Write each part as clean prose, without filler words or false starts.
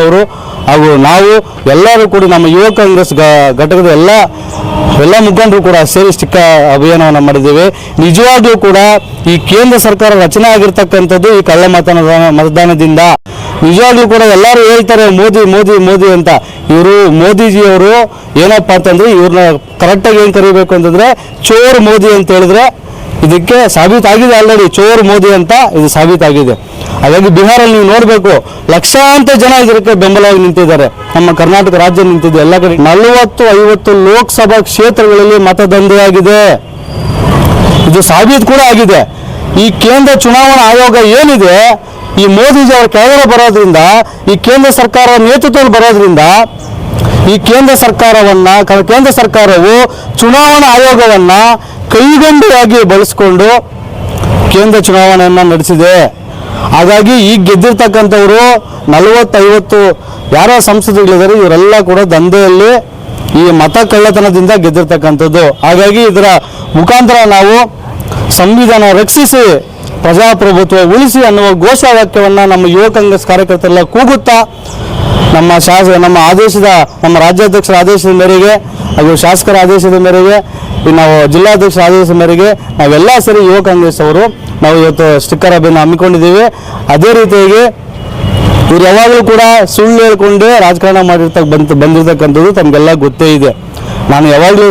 ಅವರು ಹಾಗೂ ನಾವು ಎಲ್ಲರೂ ಕೂಡ ನಮ್ಮ ಯುವ ಕಾಂಗ್ರೆಸ್ ಘಟಕದ ಎಲ್ಲ ಮುಖಂಡರು ಕೂಡ ಸೇರಿ ಸ್ಟಿಕ್ಕರ್ ಅಭಿಯಾನವನ್ನು ಮಾಡಿದ್ದೇವೆ. ನಿಜವಾಗ್ಲೂ ಕೂಡ ಈ ಕೇಂದ್ರ ಸರ್ಕಾರ ರಚನೆ ಆಗಿರ್ತಕ್ಕಂಥದ್ದು ಈ ಕಳ್ಳ ಮತದಾನದಿಂದ. ನಿಜವಾಗ್ಲೂ ಕೂಡ ಎಲ್ಲರೂ ಹೇಳ್ತಾರೆ ಮೋದಿ ಮೋದಿ ಮೋದಿ ಅಂತ. ಇವರು ಮೋದಿಜಿಯವರು ಏನಪ್ಪ ಅಂತಂದ್ರೆ ಇವ್ರನ್ನ ಕರೆಕ್ಟಾಗಿ ಏನು ಕರಿಬೇಕು ಅಂತಂದ್ರೆ ಚೋರ್ ಮೋದಿ ಅಂತ ಹೇಳಿದ್ರೆ ಇದಕ್ಕೆ ಸಾಬೀತಾಗಿದೆ. ಆಲ್ರೆಡಿ ಚೋರ್ ಮೋದಿ ಅಂತ ಇದು ಸಾಬೀತಾಗಿದೆ. ಹಾಗಾಗಿ ಬಿಹಾರಲ್ಲಿ ನೀವು ನೋಡಬೇಕು, ಲಕ್ಷಾಂತರ ಜನ ಇದಕ್ಕೆ ಬೆಂಬಲವಾಗಿ ನಿಂತಿದ್ದಾರೆ. ನಮ್ಮ ಕರ್ನಾಟಕ ರಾಜ್ಯ ನಿಂತಿದೆ. ಎಲ್ಲ ಕಡೆ 40-50 ಲೋಕಸಭಾ ಕ್ಷೇತ್ರಗಳಲ್ಲಿ ಮತದಂಧೆಯಾಗಿದೆ. ಇದು ಸಾಬೀತು ಕೂಡ ಆಗಿದೆ. ಈ ಕೇಂದ್ರ ಚುನಾವಣಾ ಆಯೋಗ ಏನಿದೆ, ಈ ಮೋದಿಜಿ ಅವರ ಕೆಳಗಡೆ ಬರೋದ್ರಿಂದ, ಈ ಕೇಂದ್ರ ಸರ್ಕಾರ ನೇತೃತ್ವದಲ್ಲಿ ಬರೋದ್ರಿಂದ ಈ ಕೇಂದ್ರ ಸರ್ಕಾರವು ಚುನಾವಣಾ ಆಯೋಗವನ್ನ ಕೈಗೊಂಡಿಯಾಗಿ ಬಳಸಿಕೊಂಡು ಕೇಂದ್ರ ಚುನಾವಣೆಯನ್ನು ನಡೆಸಿದೆ. ಹಾಗಾಗಿ ಈಗ ಗೆದ್ದಿರ್ತಕ್ಕಂಥವರು 40-50 ಯಾರ ಸಂಸದಗಳಿದ್ದಾರೆ, ಇವರೆಲ್ಲ ಕೂಡ ದಂಧೆಯಲ್ಲಿ ಈ ಮತ ಕಳ್ಳತನದಿಂದ ಗೆದ್ದಿರ್ತಕ್ಕಂಥದ್ದು. ಹಾಗಾಗಿ ಇದರ ಮುಖಾಂತರ ನಾವು ಸಂವಿಧಾನ ರಕ್ಷಿಸಿ ಪ್ರಜಾಪ್ರಭುತ್ವ ಉಳಿಸಿ ಅನ್ನುವ ಘೋಷವಾಕ್ಯವನ್ನು ನಮ್ಮ ಯುವ ಕಾಂಗ್ರೆಸ್ ಕಾರ್ಯಕರ್ತರೆಲ್ಲ ಕೂಗುತ್ತಾ ನಮ್ಮ ರಾಜ್ಯಾಧ್ಯಕ್ಷರ ಆದೇಶದ ಮೇರೆಗೆ ಹಾಗೂ ಶಾಸಕರ ಆದೇಶದ ಮೇರೆಗೆ ನಾವು ಜಿಲ್ಲಾಧ್ಯಕ್ಷರ ಆದೇಶದ ಮೇರೆಗೆ ನಾವೆಲ್ಲ ಸೇರಿ ಯುವ ಕಾಂಗ್ರೆಸ್ ಅವರು ನಾವು ಇವತ್ತು ಸ್ಟಿಕ್ಕರ್ ಅಭಿಯಾನ ಹಮ್ಮಿಕೊಂಡಿದ್ದೀವಿ. ಅದೇ ರೀತಿಯಾಗಿ ಇವ್ರು ಯಾವಾಗಲೂ ಕೂಡ ಸುಳ್ಳು ಹೇಳ್ಕೊಂಡೇ ರಾಜಕಾರಣ ಬಂದಿರತಕ್ಕಂಥದ್ದು ತಮಗೆಲ್ಲ ಗೊತ್ತೇ ಇದೆ. ನಾನು ಯಾವಾಗಲೂ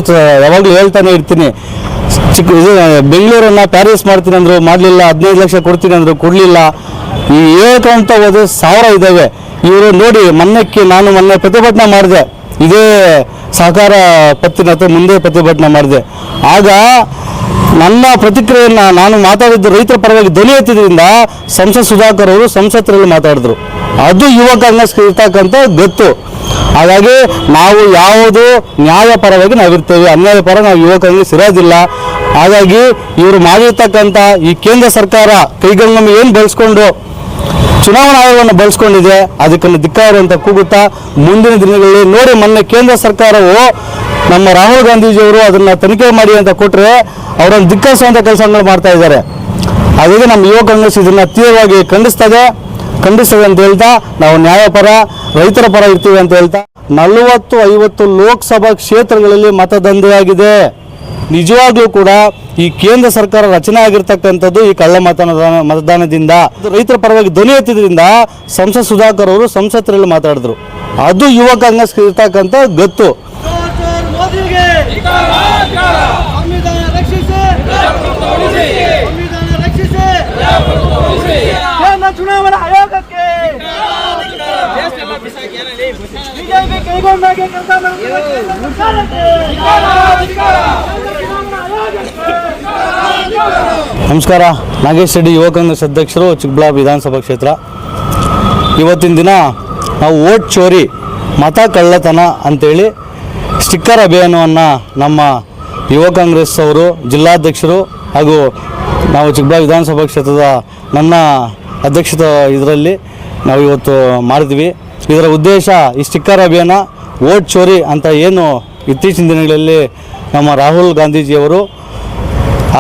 ಹೇಳ್ತಾನೆ ಇರ್ತೀನಿ, ಬೆಂಗಳೂರನ್ನು ಪ್ಯಾರಿಸ್ ಮಾಡ್ತೀನಿ ಅಂದರು ಮಾಡಲಿಲ್ಲ, 15 ಲಕ್ಷ ಕೊಡ್ತೀನಿ ಅಂದರು ಕೊಡಲಿಲ್ಲ. ಈ ಹೇಳ್ಕೊಂತ ಹೋದ್ರೆ 1000 ಇದ್ದಾವೆ. ಇವರು ನೋಡಿ, ನಾನು ಮೊನ್ನೆ ಪ್ರತಿಭಟನೆ ಮಾಡಿದೆ, ಇದೇ ಸಹಕಾರ ಪತ್ತಿನ ಅಥವಾ ಮುಂದೆ ಪ್ರತಿಭಟನೆ ಮಾಡಿದೆ. ಆಗ ನನ್ನ ಪ್ರತಿಕ್ರಿಯೆಯನ್ನು ನಾನು ಮಾತಾಡಿದ್ದು ರೈತರ ಪರವಾಗಿ ಧ್ವನಿ ಎತ್ತಿದ್ರಿಂದ ಸಂಸತ್ ಸುಧಾಕರ್ ಅವರು ಸಂಸತ್ತರಲ್ಲಿ ಮಾತಾಡಿದ್ರು. ಅದು ಯುವ ಕಾಂಗ್ರೆಸ್ ಇರ್ತಕ್ಕಂಥ ಗೊತ್ತು. ಹಾಗಾಗಿ ನಾವು ಯಾವುದು ನ್ಯಾಯ ಪರವಾಗಿ ನಾವಿರ್ತೇವೆ, ಅನ್ಯಾಯ ಪರ ನಾವು ಯುವ ಕಾಂಗ್ರೆಸ್ ಇರೋದಿಲ್ಲ. ಹಾಗಾಗಿ ಇವರು ಮಾಡಿರ್ತಕ್ಕಂಥ ಈ ಕೇಂದ್ರ ಸರ್ಕಾರ ಕೈಗೊಂಡು ಏನು ಬಳಸ್ಕೊಂಡು ಚುನಾವಣಾ ಆಯೋಗವನ್ನು ಬಳಸ್ಕೊಂಡಿದೆ, ಅದಕ್ಕನ್ನು ಧಿಕ್ಕಾರ ಅಂತ ಕೂಗುತ್ತಾ ಮುಂದಿನ ದಿನಗಳಲ್ಲಿ ನೋಡಿ, ಮೊನ್ನೆ ಕೇಂದ್ರ ಸರ್ಕಾರವು ನಮ್ಮ ರಾಹುಲ್ ಗಾಂಧೀಜಿಯವರು ಅದನ್ನು ತನಿಖೆ ಮಾಡಿ ಅಂತ ಕೊಟ್ಟರೆ ಅವರನ್ನು ಧಿಕ್ಕರಿಸುವಂಥ ಕೆಲಸಗಳು ಮಾಡ್ತಾ ಇದ್ದಾರೆ. ಹಾಗಾಗಿ ನಮ್ಮ ಯುವ ಕಾಂಗ್ರೆಸ್ ಇದನ್ನು ತೀವ್ರವಾಗಿ ಖಂಡಿಸ್ತದೆ ಅಂತ ಹೇಳ್ತಾ ನಾವು ನ್ಯಾಯಪರ ರೈತರ ಪರ ಇರ್ತೀವಿ ಅಂತ ಹೇಳ್ತಾ 40-50 ಲೋಕಸಭಾ ಕ್ಷೇತ್ರಗಳಲ್ಲಿ ಮತದಂಧೆಯಾಗಿದೆ. ನಿಜವಾಗ್ಲೂ ಕೂಡ ಈ ಕೇಂದ್ರ ಸರ್ಕಾರ ರಚನೆ ಆಗಿರ್ತಕ್ಕಂಥದ್ದು ಈ ಕಳ್ಳ ಮತದಾನದಿಂದ. ರೈತರ ಪರವಾಗಿ ಧ್ವನಿ ಎತ್ತಿದ್ರಿಂದ ಸಂಸತ್ ಸುಧಾಕರ್ ಅವರು ಸಂಸತ್ತರಲ್ಲಿ ಮಾತಾಡಿದ್ರು. ಅದು ಯುವ ಕಾಂಗ್ರೆಸ್ ಇರ್ತಕ್ಕಂಥ ಗೊತ್ತು. ಚುನಾವಣಾ ಆಯೋಗಕ್ಕೆ ನಮಸ್ಕಾರ. ನಾಗೇಶ್ ರೆಡ್ಡಿ, ಯುವ ಕಾಂಗ್ರೆಸ್ ಅಧ್ಯಕ್ಷರು, ಚಿಕ್ಕಬಳ್ಳಾಪುರ ವಿಧಾನಸಭಾ ಕ್ಷೇತ್ರ. ಇವತ್ತಿನ ದಿನ ನಾವು ವೋಟ್ ಚೋರಿ ಮತ ಕಳ್ಳತನ ಅಂತೇಳಿ ಸ್ಟಿಕ್ಕರ್ ಅಭಿಯಾನವನ್ನು ನಮ್ಮ ಯುವ ಕಾಂಗ್ರೆಸ್ ಅವರು ಜಿಲ್ಲಾಧ್ಯಕ್ಷರು ಹಾಗೂ ನಾವು ಚಿಕ್ಕಬಳ್ಳಾಪುರ ವಿಧಾನಸಭಾ ಕ್ಷೇತ್ರದ ನನ್ನ ಅಧ್ಯಕ್ಷತೆ ಇದರಲ್ಲಿ ನಾವು ಇವತ್ತು ಮಾಡಿದ್ವಿ. ಇದರ ಉದ್ದೇಶ ಈ ಸ್ಟಿಕ್ಕರ್ ಅಭಿಯಾನ ವೋಟ್ ಚೋರಿ ಅಂತ ಏನು ಇತ್ತೀಚಿನ ದಿನಗಳಲ್ಲಿ ನಮ್ಮ ರಾಹುಲ್ ಗಾಂಧೀಜಿಯವರು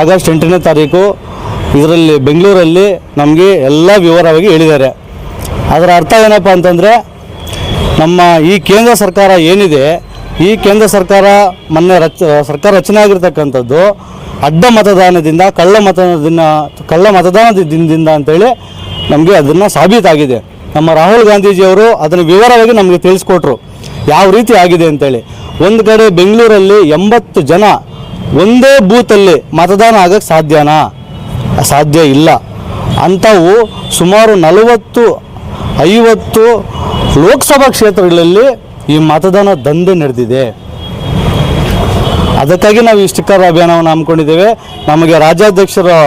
ಆಗಸ್ಟ್ 8ನೇ ತಾರೀಕು ಇದರಲ್ಲಿ ಬೆಂಗಳೂರಲ್ಲಿ ನಮಗೆ ಎಲ್ಲ ವಿವರವಾಗಿ ಹೇಳಿದ್ದಾರೆ. ಅದರ ಅರ್ಥ ಏನಪ್ಪ ಅಂತಂದರೆ, ನಮ್ಮ ಈ ಕೇಂದ್ರ ಸರ್ಕಾರ ಏನಿದೆ, ಈ ಕೇಂದ್ರ ಸರ್ಕಾರ ಮೊನ್ನೆ ಸರ್ಕಾರ ರಚನೆ ಆಗಿರ್ತಕ್ಕಂಥದ್ದು ಅಡ್ಡ ಮತದಾನದಿಂದ ಕಳ್ಳ ಮತದಾನದಿಂದ ಅಂತೇಳಿ ನಮಗೆ ಅದನ್ನು ಸಾಬೀತಾಗಿದೆ. ನಮ್ಮ ರಾಹುಲ್ ಗಾಂಧೀಜಿಯವರು ಅದನ್ನು ವಿವರವಾಗಿ ನಮಗೆ ತಿಳಿಸ್ಕೊಟ್ರು ಯಾವ ರೀತಿ ಆಗಿದೆ ಅಂತೇಳಿ. ಒಂದು ಕಡೆ ಬೆಂಗಳೂರಲ್ಲಿ 80 ಜನ ಒಂದೇ ಬೂತಲ್ಲಿ ಮತದಾನ ಆಗೋಕ್ಕೆ ಸಾಧ್ಯ ಇಲ್ಲ. ಅಂಥವು ಸುಮಾರು 40-50 ಲೋಕಸಭಾ ಕ್ಷೇತ್ರಗಳಲ್ಲಿ ಈ ಮತದಾನ ದಂಧೆ ನಡೆದಿದೆ. ಅದಕ್ಕಾಗಿ ನಾವು ಈ ಸ್ಟಿಕ್ಕರ್ ಅಭಿಯಾನವನ್ನು ಹಮ್ಮಿಕೊಂಡಿದ್ದೇವೆ. ನಮಗೆ ರಾಜ್ಯಾಧ್ಯಕ್ಷರು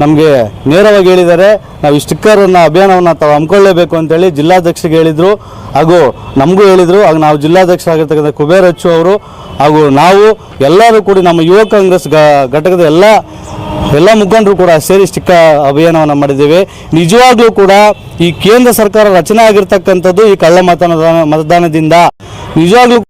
ನಮಗೆ ನೇರವಾಗಿ ಹೇಳಿದ್ದಾರೆ, ನಾವು ಈ ಸ್ಟಿಕ್ಕರನ್ನು ಅಭಿಯಾನವನ್ನು ತಾವು ಹಮ್ಮಿಕೊಳ್ಳೇಬೇಕು ಅಂತೇಳಿ ಜಿಲ್ಲಾಧ್ಯಕ್ಷರಿಗೆ ಹೇಳಿದರು ಹಾಗೂ ನಮಗೂ ಹೇಳಿದರು. ಹಾಗೂ ನಾವು ಜಿಲ್ಲಾಧ್ಯಕ್ಷರಾಗಿರ್ತಕ್ಕಂಥ ಕುಬೇರ್ ಅಚ್ಚು ಅವರು ಹಾಗೂ ನಾವು ಎಲ್ಲರೂ ಕೂಡಿ ನಮ್ಮ ಯುವ ಕಾಂಗ್ರೆಸ್ ಘಟಕದ ಎಲ್ಲ ಮುಖಂಡರು ಕೂಡ ಸೇರಿ ಸ್ಟಿಕ್ಕರ್ ಅಭಿಯಾನವನ್ನು ಮಾಡಿದ್ದೇವೆ. ನಿಜವಾಗ್ಲೂ ಕೂಡ ಈ ಕೇಂದ್ರ ಸರ್ಕಾರ ರಚನೆ ಆಗಿರ್ತಕ್ಕಂಥದ್ದು ಈ ಕಳ್ಳ ಮತದಾನದಿಂದ. ನಿಜವಾಗ್ಲೂ